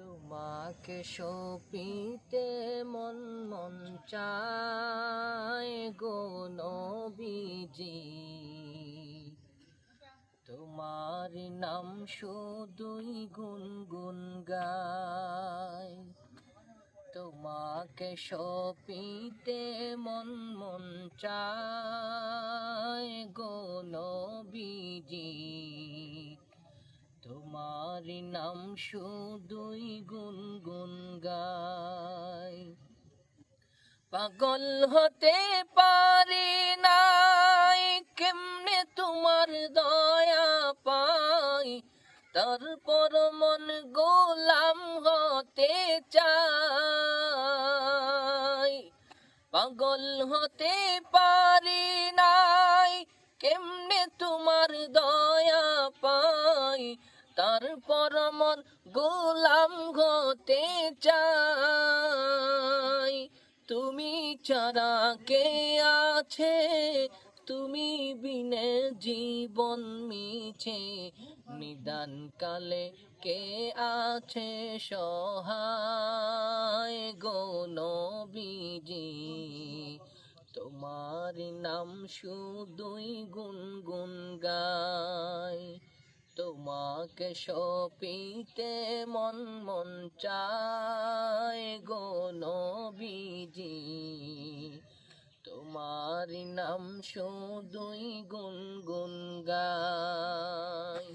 তোমাকে সপিতে মন মন চায় গো নবীজি, তোমার নাম শুধুই গুনগুন গায়। তোমাকে সপিতে মন মন চায় গো নবীজি, তোমার নাম শুধুই গুনগুন গায়। পাগল হতে পারি নাই, কেমনে তোমার দয়া পাই, তারপর মন গোলাম হতে চাই। পাগল হতে পারি নাই, কেমনে তোমার দয়া পাই, তারপর মন গোলাম হতে চাই। তুমি ছাড়া কে আছে, তুমি বিনে জীবন মিছে, নিদান কালে কে আছে সহায় গো নবীজি, তোমার নাম শুধুই গুনগুন গায়। তোমাকে সপিতে মন মন চায় গো নবীজি, তোমার নাম শুধুই গুনগুন গায়।